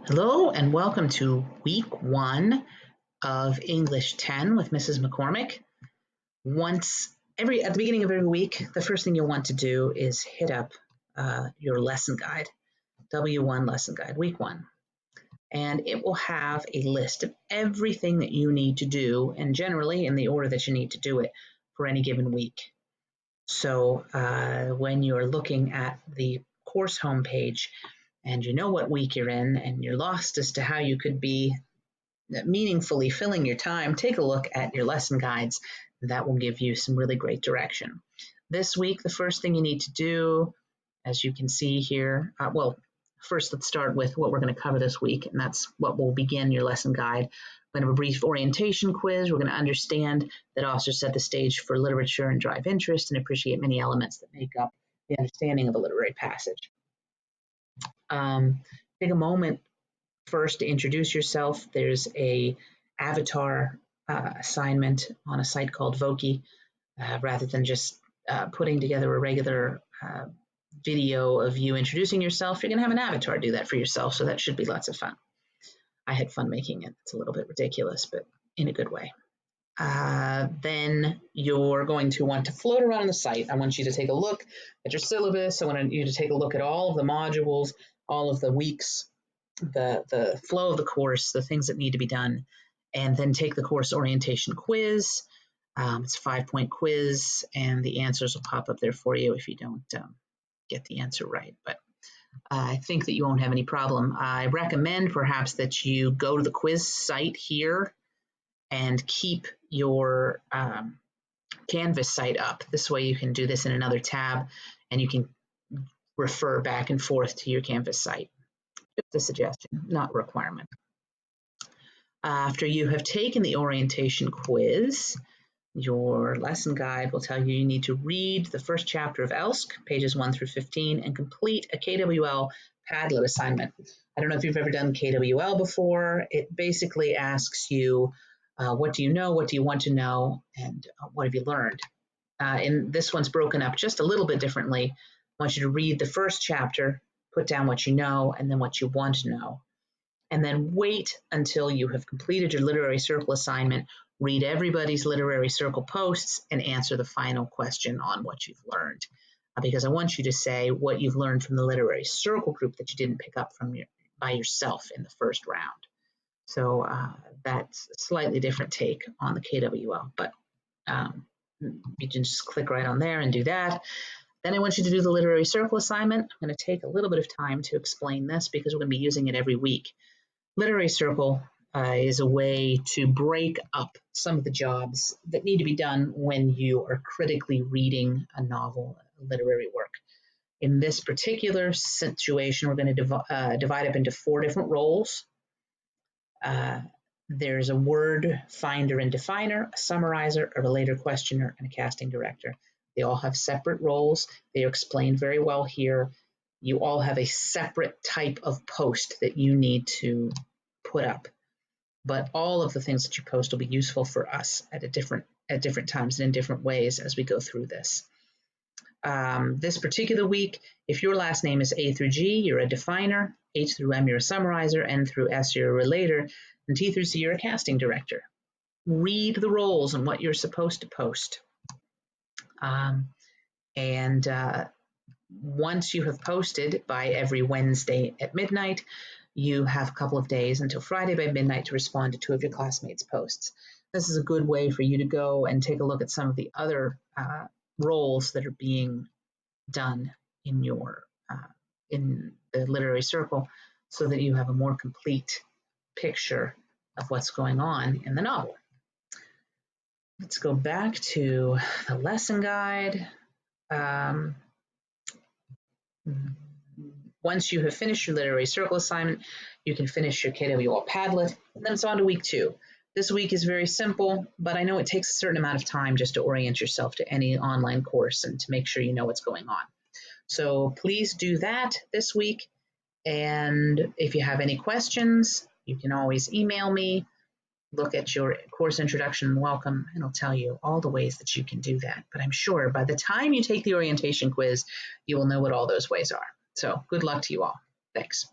Hello and welcome to week 1 of English 10 with Mrs. McCormick. At the beginning of every week, the first thing you'll want to do is hit up your lesson guide, W1 lesson guide, week 1. And it will have a list of everything that you need to do, and generally in the order that you need to do it for any given week. So when you're looking at the course homepage, and you know what week you're in, and you're lost as to how you could be meaningfully filling your time, take a look at your lesson guides. That will give you some really great direction. This week, the first thing you need to do, as you can see here, first let's start with what we're going to cover this week, and that's what will begin your lesson guide. We're going to have a brief orientation quiz. We're going to understand that authors set the stage for literature and drive interest and appreciate many elements that make up the understanding of a literary passage. Take a moment first to introduce yourself. There's a avatar assignment on a site called Voki. Rather than just putting together a regular video of you introducing yourself, you're going to have an avatar do that for yourself, so that should be lots of fun. I had fun making it. It's a little bit ridiculous, but in a good way. Then you're going to want to float around the site. I want you to take a look at your syllabus. I want you to take a look at all of the modules, all of the weeks, the flow of the course, the things that need to be done, and then take the course orientation quiz. It's a 5-point quiz, and the answers will pop up there for you if you don't get the answer right. But I think that you won't have any problem. I recommend perhaps that you go to the quiz site here and keep your Canvas site up. This way you can do this in another tab, and you can refer back and forth to your Canvas site. Just a suggestion, not a requirement. After you have taken the orientation quiz, your lesson guide will tell you need to read the first chapter of ELSC, pages 1 through 15, and complete a KWL Padlet assignment. I don't know if you've ever done KWL before. It basically asks you, what do you know, what do you want to know, and what have you learned? And this one's broken up just a little bit differently. I want you to read the first chapter, put down what you know, and then what you want to know. And then wait until you have completed your literary circle assignment, read everybody's literary circle posts, and answer the final question on what you've learned. Because I want you to say what you've learned from the literary circle group that you didn't pick up by yourself in the first round. So that's a slightly different take on the KWL, but you can just click right on there and do that. Then I want you to do the literary circle assignment. I'm going to take a little bit of time to explain this because we're going to be using it every week. Literary circle is a way to break up some of the jobs that need to be done when you are critically reading a novel, a literary work. In this particular situation, we're going to divide up into 4 different roles. There's a word finder and definer, a summarizer, a relator questioner, and a casting director. They all have separate roles. They are explained very well here. You all have a separate type of post that you need to put up. But all of the things that you post will be useful for us at different times and in different ways as we go through this. This particular week, if your last name is A through G, you're a definer, H through M, you're a summarizer, N through S, you're a relator, and T through C, you're a casting director. Read the roles and what you're supposed to post. Once you have posted by every Wednesday at midnight, you have a couple of days until Friday by midnight to respond to 2 of your classmates' posts. This is a good way for you to go and take a look at some of the other roles that are being done in the literary circle so that you have a more complete picture of what's going on in the novel. Let's go back to the lesson guide. Once you have finished your literary circle assignment, you can finish your KWL Padlet, and then it's on to week 2. This week is very simple, but I know it takes a certain amount of time just to orient yourself to any online course and to make sure you know what's going on. So please do that this week. And if you have any questions, you can always email me, look at your course introduction and welcome, and I'll tell you all the ways that you can do that. But I'm sure by the time you take the orientation quiz, you will know what all those ways are. So good luck to you all. Thanks.